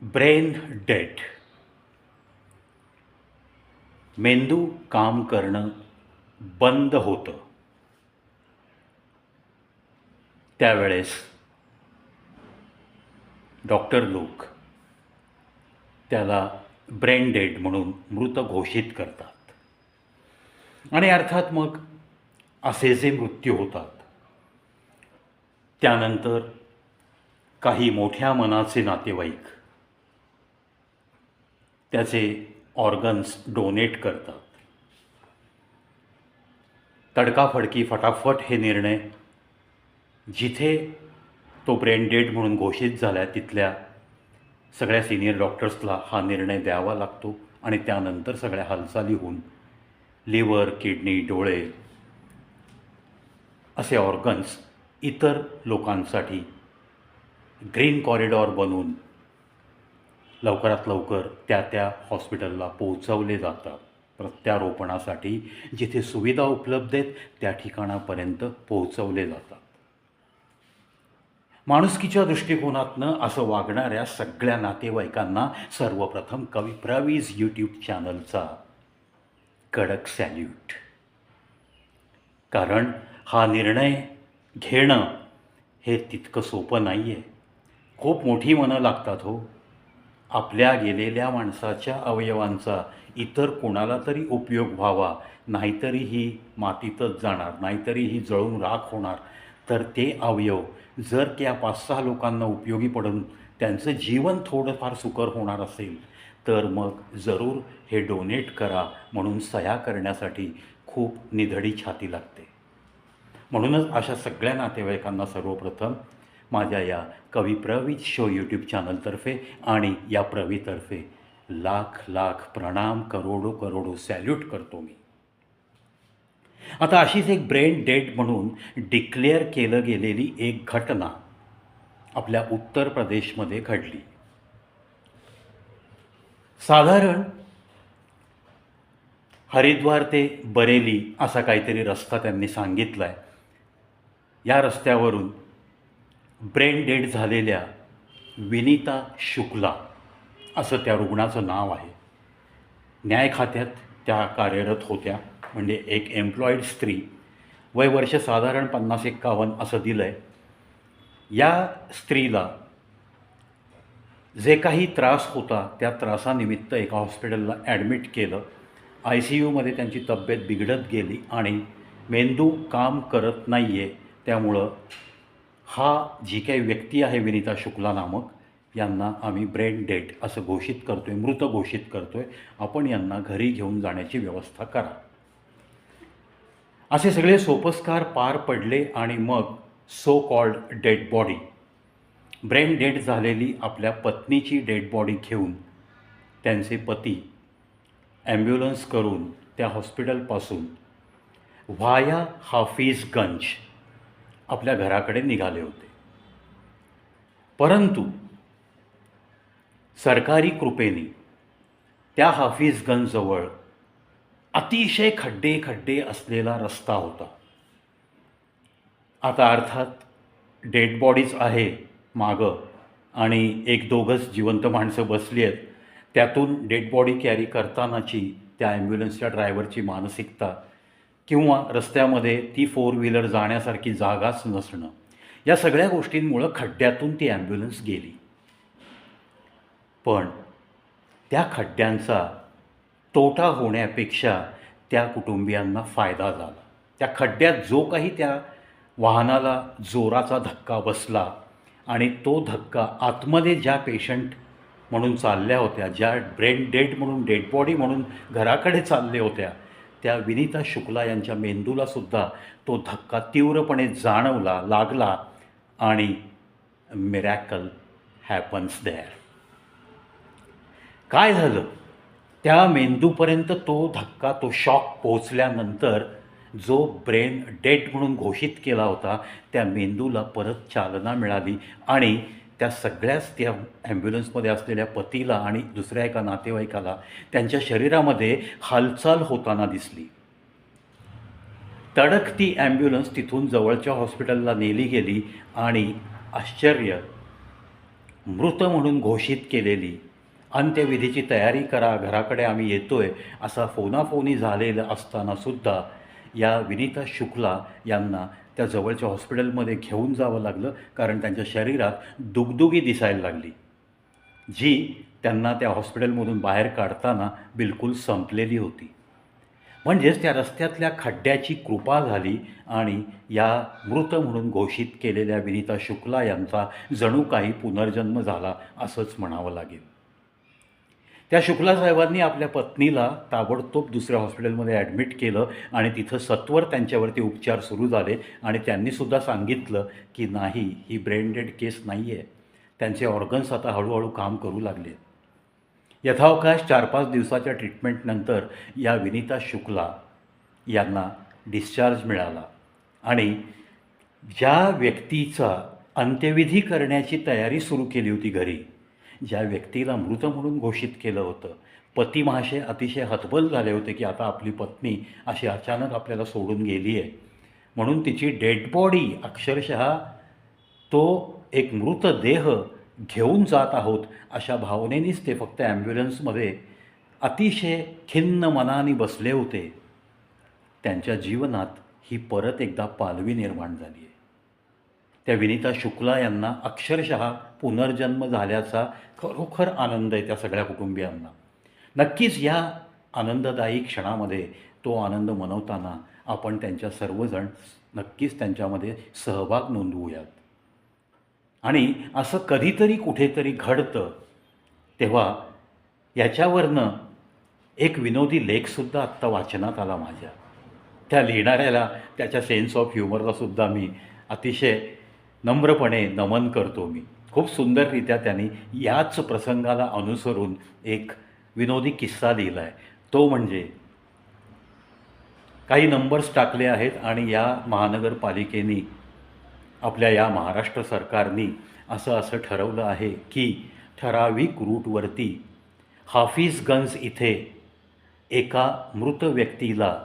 Brain dead. मेंदू काम करणं बंद होतं. त्यावेळेस डॉक्टर लोक त्याला ब्रेन डेड म्हणून मृत घोषित करतात. आणि अर्थात मग असे जे मृत्यू होतात त्यानंतर काही मोठ्या मनाचे नातेवाईक त्याचे ऑर्गन्स डोनेट करतात. तडकाफडकी फटाफट हे निर्णय जिथे तो ब्रेन डेड म्हणून घोषित झाला आहे तिथल्या सगळ्या सिनियर डॉक्टर्सला हा निर्णय द्यावा लागतो. आणि त्यानंतर सगळ्या हालचाली होऊन लिव्हर, किडनी, डोळे असे ऑर्गन्स इतर लोकांसाठी ग्रीन कॉरिडॉर बनवून लवकरात लवकर त्या हॉस्पिटलला पोहोचवले जातात. प्रत्यारोपणासाठी जिथे सुविधा उपलब्ध आहेत त्या ठिकाणापर्यंत पोहोचवले जातात. माणुसकीच्या दृष्टिकोनातनं असं वागणाऱ्या सगळ्या नातेवाईकांना सर्वप्रथम कवी प्रवीज यूट्यूब चॅनलचा कडक सॅल्यूट. कारण हा निर्णय घेणं हे तितकं सोपं नाही आहे. खूप मोठी मनं लागतात हो. आपल्या गेलेल्या माणसाच्या अवयवांचा इतर कोणाला तरी उपयोग व्हावा, नाहीतरी ही मातीतच जाणार, नाहीतरी ही जळून राख होणार. तर ते अवयव जर त्या 5-6 लोकांना उपयोगी पडून त्यांचं जीवन थोडंफार सुकर होणार असेल तर मग जरूर हे डोनेट करा म्हणून सह्या करण्यासाठी खूप निधडी छाती लागते. म्हणूनच अशा सगळ्या नातेवाईकांना सर्वप्रथम माझ्या या कवी प्रवीज शो यूट्यूब चॅनलतर्फे आणि या प्रवीतर्फे लाख लाख प्रणाम, करोडो करोडो सॅल्यूट करतो मी. आता अशीच एक ब्रेन डेड म्हणून डिक्लेअर केलं गेलेली एक घटना आपल्या उत्तर प्रदेशमध्ये घडली. साधारण हरिद्वार ते बरेली असा काहीतरी रस्ता त्यांनी सांगितला आहे. या रस्त्यावरून ब्रेन डेड झालेल्या विनीता शुक्ला असं त्या रुग्णाचं नाव आहे. न्याय खात्यात त्या कार्यरत होत्या. म्हणजे एक एम्प्लॉईड स्त्री. वय वर्ष साधारण 50-51 असं दिलं आहे. या स्त्रीला जे काही त्रास होता त्या त्रासानिमित्त एका हॉस्पिटलला ॲडमिट केलं. ICUमध्ये त्यांची तब्येत बिघडत गेली आणि मेंदू काम करत नाही आहे. त्यामुळं हा जी काही व्यक्ती आहे विनीता शुक्ला नामक, यांना आम्ही ब्रेन डेड असं घोषित करतो आहे, मृत घोषित करतो आहे. आपण यांना घरी घेऊन जाण्याची व्यवस्था करा. असे सगळे सोपस्कार पार पडले आणि मग so called dead body, brain dead झालेली आपल्या पत्नीची डेड बॉडी घेऊन त्यांचे पती ॲम्ब्युलन्स करून त्या हॉस्पिटलपासून व्हाया हाफिजगंज आपल्या घराकडे निघाले होते. परंतु सरकारी कृपेने त्या हाफिजगंजजवळ अतिशय खड्डे असलेला रस्ता होता. आता अर्थात डेड बॉडीज आहे मागं आणि 1-2 जिवंत माणसं बसली आहेत. त्यातून डेड बॉडी कॅरी करतानाची त्या ॲम्ब्युलन्सच्या ड्रायव्हरची मानसिकता किंवा रस्त्यामध्ये ती 4 व्हीलर जाण्यासारखी जागाच नसणं, या सगळ्या गोष्टींमुळं खड्ड्यातून ती ॲम्ब्युलन्स गेली. पण त्या खड्ड्यांचा तोटा होण्यापेक्षा त्या कुटुंबियांना फायदा झाला. त्या खड्ड्यात जो काही त्या वाहनाला जोराचा धक्का बसला आणि तो धक्का आतमध्ये ज्या पेशंट म्हणून चालल्या होत्या, ज्या ब्रेन डेड म्हणून, डेड बॉडी म्हणून घराकडे चालल्या होत्या, त्या विनीता शुक्ला यांच्या मेंदूलासुद्धा तो धक्का तीव्रपणे जाणवला, लागला आणि मिरॅकल हॅपन्स देअर. काय झालं? त्या मेंदूपर्यंत तो धक्का, तो शॉक पोहोचल्यानंतर जो ब्रेन डेड म्हणून घोषित केला होता त्या मेंदूला परत चालना मिळाली आणि त्या सगळ्याच त्या ॲम्ब्युलन्समध्ये असलेल्या पतीला आणि दुसऱ्या एका नातेवाईकाला त्यांच्या शरीरामध्ये हालचाल होताना दिसली. तडक ती ॲम्ब्युलन्स तिथून जवळच्या हॉस्पिटलला नेली गेली आणि आश्चर्य मृत म्हणून घोषित केलेली, अंत्यविधीची तयारी करा, घराकडे आम्ही येतोय, असा फोनाफोनी झालेलं असतानासुद्धा या विनीता शुक्ला यांना त्या जवळच्या हॉस्पिटलमध्ये घेऊन जावं लागलं, कारण त्यांच्या शरीरात दुगदुगी दिसायला लागली, जी त्यांना त्या हॉस्पिटलमधून बाहेर काढताना बिलकुल संपलेली होती. म्हणजेच त्या रस्त्यातल्या खड्ड्याची कृपा झाली आणि या मृत म्हणून घोषित केलेल्या विनीता शुक्ला यांचा जणू काही पुनर्जन्म झाला असंच म्हणावं लागेल. त्या शुक्ला साहेबांनी आपल्या पत्नीला ताबडतोब दुसऱ्या हॉस्पिटलमध्ये ॲडमिट केलं आणि तिथं सत्वर त्यांच्यावरती उपचार सुरू झाले आणि त्यांनीसुद्धा सांगितलं की नाही, ही ब्रेन डेड केस नाही आहे, त्यांचे ऑर्गन्स आता हळूहळू काम करू लागले. यथावकाश 4-5 दिवसाच्या ट्रीटमेंटनंतर या विनीता शुक्ला यांना डिस्चार्ज मिळाला आणि ज्या व्यक्तीचा अंत्यविधी करण्याची तयारी सुरू केली होती घरी, ज्या व्यक्तीला मृत म्हणून घोषित केलं होतं, पती महाशय अतिशय हतबल झाले होते की आता आपली पत्नी अशी अचानक आपल्याला सोडून गेली आहे, म्हणून तिची डेड बॉडी अक्षरशः तो एक मृतदेह घेऊन जात आहोत अशा भावनेनेच ते फक्त ॲम्ब्युलन्समध्ये अतिशय खिन्न मनाने बसले होते. त्यांच्या जीवनात ही परत एकदा पालवी निर्माण झाली आहे. त्या विनीता शुक्ला यांना अक्षरशः पुनर्जन्म झाल्याचा खरोखर आनंद आहे त्या सगळ्या कुटुंबियांना. नक्कीच या आनंददायी क्षणामध्ये तो आनंद मनवताना आपण त्यांच्या सर्वजण नक्कीच त्यांच्यामध्ये सहभाग नोंदवूयात. आणि असं कधीतरी कुठेतरी घडतं तेव्हा याच्यावरनं एक विनोदी लेखसुद्धा आत्ता वाचनात आला माझ्या. त्या लिहिणाऱ्याला, त्याच्या सेन्स ऑफ ह्युमरलासुद्धा मी अतिशय नम्रपणे नमन करतो. मी खूप सुंदररित्या त्यांनी याच प्रसंगाला अनुसरून एक विनोदी किस्सा लिहिला आहे. तो म्हणजे काही नंबर्स टाकले आहेत आणि या महानगरपालिकेने, आपल्या या महाराष्ट्र सरकारने असं ठरवलं आहे की ठराविक रूटवरती हाफिजगंज इथे एका मृत व्यक्तीला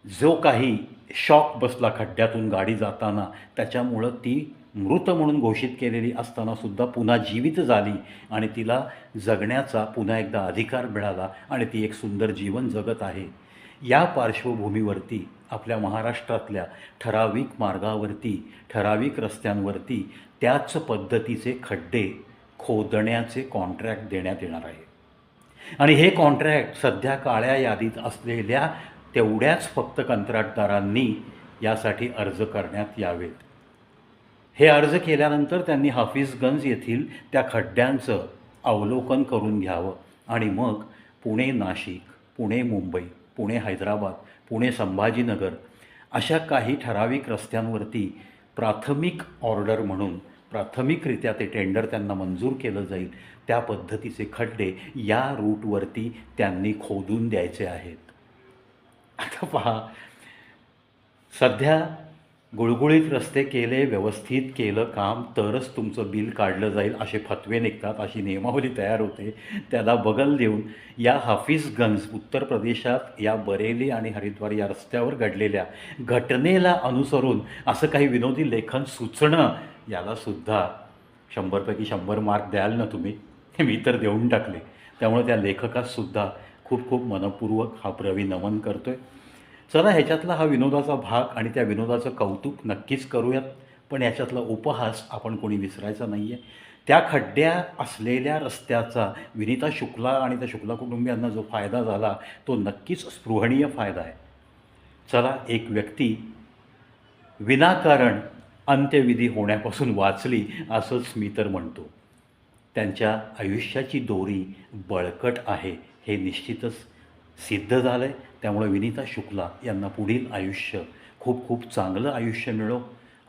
जो काही शॉक बसला खड्ड्यातून गाडी जाताना, त्याच्यामुळं ती मृत म्हणून घोषित केलेली असतानासुद्धा पुन्हा जीवित झाली आणि तिला जगण्याचा पुन्हा एकदा अधिकार मिळाला आणि ती एक सुंदर जीवन जगत आहे. या पार्श्वभूमीवरती आपल्या महाराष्ट्रातल्या ठराविक मार्गावरती, ठराविक रस्त्यांवरती त्याच पद्धतीचे खड्डे खोदण्याचे कॉन्ट्रॅक्ट देण्यात येणार आहे. आणि हे कॉन्ट्रॅक्ट सध्या काळ्या यादीत असलेल्या तेवढ्याच फक्त कंत्राटदारांनी यासाठी अर्ज करण्यात यावेत. हे अर्ज केल्यानंतर त्यांनी हाफिजगंज येथील त्या खड्ड्यांचं अवलोकन करून घ्यावं आणि मग पुणे नाशिक, पुणे मुंबई, पुणे हैदराबाद, पुणे संभाजीनगर अशा काही ठराविक रस्त्यांवरती प्राथमिक ऑर्डर म्हणून प्राथमिकरित्या ते टेंडर त्यांना मंजूर केलं जाईल. त्या पद्धतीचे खड्डे या रूटवरती त्यांनी खोदून द्यायचे आहेत. आता पहा, सध्या गुळगुळीत रस्ते केले, व्यवस्थित केलं काम तरच तुमचं बिल काढलं जाईल असे फतवे निघतात, अशी नियमावली तयार होते. त्याला बगल देऊन या हाफिजगंज उत्तर प्रदेशात या बरेली आणि हरिद्वार या रस्त्यावर घडलेल्या घटनेला अनुसरून असं काही विनोदी लेखन सुचणं, यालासुद्धा 100पैकी 100 मार्क द्याल ना तुम्ही? मी तर देऊन टाकले. त्यामुळे त्या लेखकासुद्धा खूप खूप मनपूर्वक हा नमन करतो आहे. चला, ह्याच्यातला हा विनोदाचा भाग आणि त्या विनोदाचं कौतुक नक्कीच करूयात, पण याच्यातला उपहास आपण कोणी विसरायचा नाही आहे. त्या खड्ड्या असलेल्या रस्त्याचा विनीता शुक्ला आणि त्या शुक्ला कुटुंबियांना जो फायदा झाला तो नक्कीच स्पृहणीय फायदा आहे. चला, एक व्यक्ती विनाकारण अंत्यविधी होण्यापासून वाचली असंच मी तर म्हणतो. त्यांच्या आयुष्याची दोरी बळकट आहे हे निश्चितच सिद्ध झालं आहे. त्यामुळे विनीता शुक्ला यांना पुढील आयुष्य खूप खूप चांगलं आयुष्य मिळो,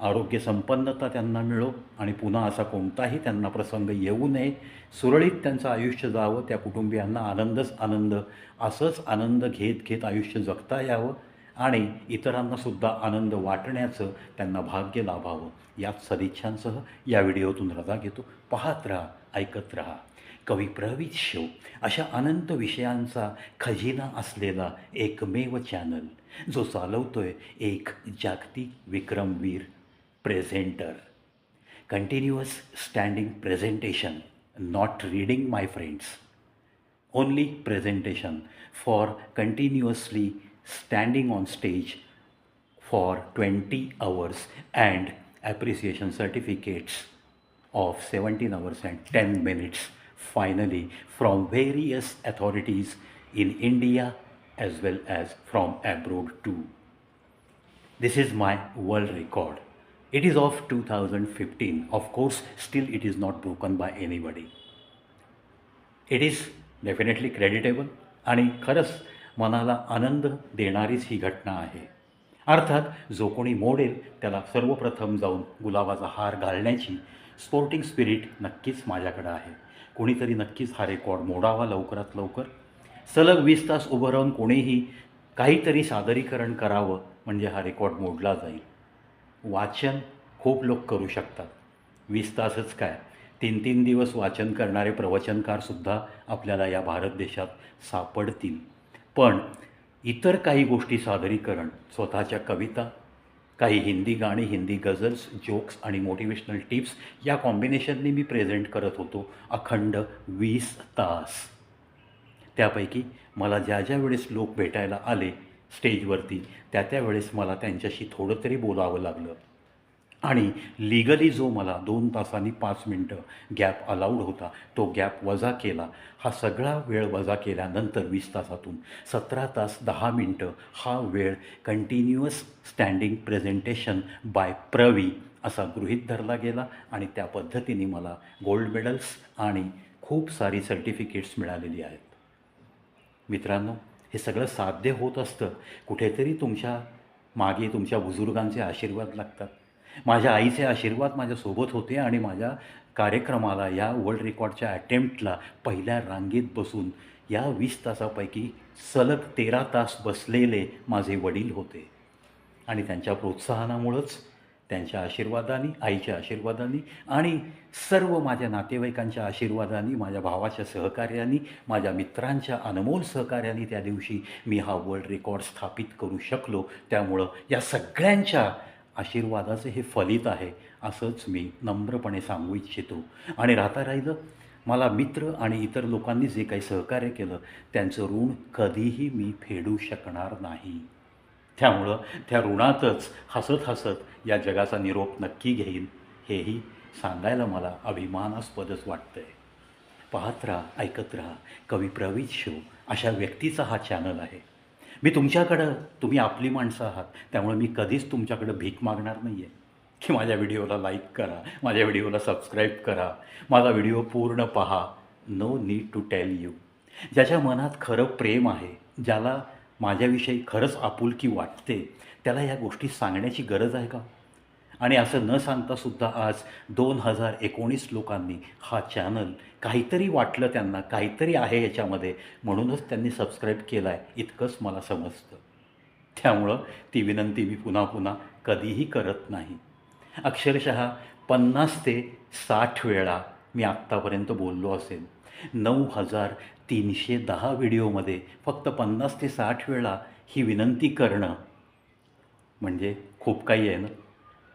आरोग्यसंपन्नता त्यांना मिळो आणि पुन्हा असा कोणताही त्यांना प्रसंग येऊ नये. सुरळीत त्यांचं आयुष्य जावं, त्या कुटुंबियांना आनंदच आनंद, असंच आनंद घेत घेत आयुष्य जगता यावं आणि इतरांनासुद्धा आनंद वाटण्याचं त्यांना भाग्य लाभावं. याच सदिच्छांसह या व्हिडिओतून रजा घेतो. पाहत राहा, ऐकत राहा कवी प्रवीत शो, अशा अनंत विषयांचा खजिना असलेला एकमेव चॅनल जो चालवतोय एक जागतिक विक्रमवीर presenter. continuous standing presentation, not reading, my friends. Only presentation for continuously standing on stage for 20 hours and appreciation certificates of 17 hours and 10 minutes finally from various authorities in India as well as from abroad too. This is my world record. It is of 2015. Of course, still it is not broken by anybody. It is definitely creditable आणि खरंच मनाला आनंद देणारीच ही घटना आहे. अर्थात जो कोणी model त्याला सर्वप्रथम जाऊन गुलाबाचा हार घालण्याची स्पोर्टिंग स्पिरिट नक्कीच माझ्याकडं आहे. कोणीतरी नक्कीच हा रेकॉर्ड मोडावा लवकरात लवकर. सलग 20 तास उभं राहून कोणीही काहीतरी सादरीकरण करावं म्हणजे हा रेकॉर्ड मोडला जाईल. वाचन खूप लोक करू शकतात. 20 तासच काय, 3-3 दिवस वाचन करणारे प्रवचनकारसुद्धा आपल्याला या भारत देशात सापडतील. पण इतर काही गोष्टी सादरीकरण, स्वतःच्या कविता, काही हिंदी गाणी, हिंदी गझल्स, जोक्स आणि मोटिवेशनल टिप्स या कॉम्बिनेशननी मी प्रेझेंट करत होतो अखंड 20 तास. त्यापैकी मला ज्या ज्या वेळेस लोक भेटायला आले स्टेजवरती त्या वेळेस मला त्यांच्याशी थोडं तरी बोलावं लागलं आणि लीगली जो मला 2 तासांनी 5 मिनटं गॅप अलाउड होता तो गॅप वजा केला. हा सगळा वेळ वजा केल्यानंतर 20 तासातून 17 तास 10 मिनटं हा वेळ continuous standing presentation bye Pravi असा गृहीत धरला गेला आणि त्या पद्धतीने मला गोल्ड मेडल्स आणि खूप सारी सर्टिफिकेट्स मिळालेली आहेत. मित्रांनो, हे सगळं साध्य होत असतं कुठेतरी तुमच्या मागे तुमच्या बुजुर्गांचे आशीर्वाद लागतात. माझ्या आईचे आशीर्वाद माझ्यासोबत होते आणि माझ्या कार्यक्रमाला या वर्ल्ड रेकॉर्डच्या अटेम्प्टला पहिल्या रांगेत बसून या 20 तासापैकी सलग 13 तास बसलेले माझे वडील होते आणि त्यांच्या प्रोत्साहनामुळंच, त्यांच्या आशीर्वादाने, आईच्या आशीर्वादाने आणि सर्व माझ्या नातेवाईकांच्या आशीर्वादाने, माझ्या भावाच्या सहकार्याने, माझ्या मित्रांच्या अनमोल सहकार्याने त्या दिवशी मी हा वर्ल्ड रेकॉर्ड स्थापित करू शकलो. त्यामुळं या सगळ्यांच्या आशीर्वादाचं हे फलित आहे असंच मी नम्रपणे सांगू इच्छितो. आणि राहता राहिलं, मला मित्र आणि इतर लोकांनी जे काही सहकार्य केलं त्यांचं ऋण कधीही मी फेडू शकणार नाही. त्यामुळं त्या ऋणातच हसत हसत या जगाचा निरोप नक्की घेईन हेही सांगायला मला अभिमानास्पदच वाटतं आहे. पाहत राहा, ऐकत राहा, कवी प्रवीत शो अशा व्यक्तीचा हा चॅनल आहे. मी तुमच्याकडं, तुम्ही आपली माणसं आहात त्यामुळे मी कधीच तुमच्याकडं भीक मागणार नाही आहे की माझ्या व्हिडिओला लाईक करा, माझ्या व्हिडिओला सबस्क्राईब करा, माझा व्हिडिओ पूर्ण पहा. No need to tell you. ज्याच्या मनात खरं प्रेम आहे, ज्याला माझ्याविषयी खरंच आपुलकी वाटते, त्याला या गोष्टी सांगण्याची गरज आहे का? आणि असं न सांगतासुद्धा आज 2019 लोकांनी हा चॅनल काहीतरी वाटलं, त्यांना काहीतरी आहे याच्यामध्ये म्हणूनच त्यांनी सबस्क्राईब केला आहे इतकंच मला समजतं. त्यामुळं ती विनंती मी पुन्हा पुन्हा कधीही करत नाही. अक्षरशः 50 ते 60 वेळा मी आत्तापर्यंत बोललो असेल. 9310 व्हिडिओमध्ये फक्त 50 ते 60 वेळा ही विनंती करणं म्हणजे खूप काही आहे ना.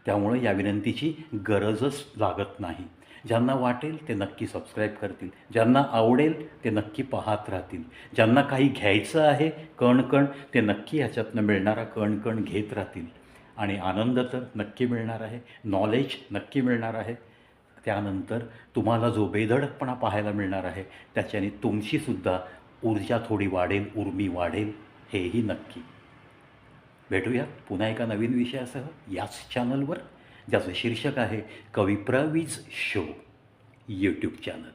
त्यामुळं या विनंतीची गरजच लागत नाही. ज्यांना वाटेल ते नक्की सबस्क्राईब करतील, ज्यांना आवडेल ते नक्की पाहत राहतील, ज्यांना काही घ्यायचं आहे कणकण ते नक्की ह्याच्यातनं मिळणारा कणकण घेत राहतील आणि आनंद तर नक्की मिळणार आहे, नॉलेज नक्की मिळणार आहे. त्यानंतर तुम्हाला जो बेधडकपणा पाहायला मिळणार आहे त्याच्याने तुमचीसुद्धा ऊर्जा थोडी वाढेल, उर्मी वाढेल, हेही नक्की. भेटूयात पुन्हा एका नवीन विषयासह याच चॅनलवर, ज्याचं शीर्षक आहे कवी प्रवीज शो यूट्यूब चॅनल.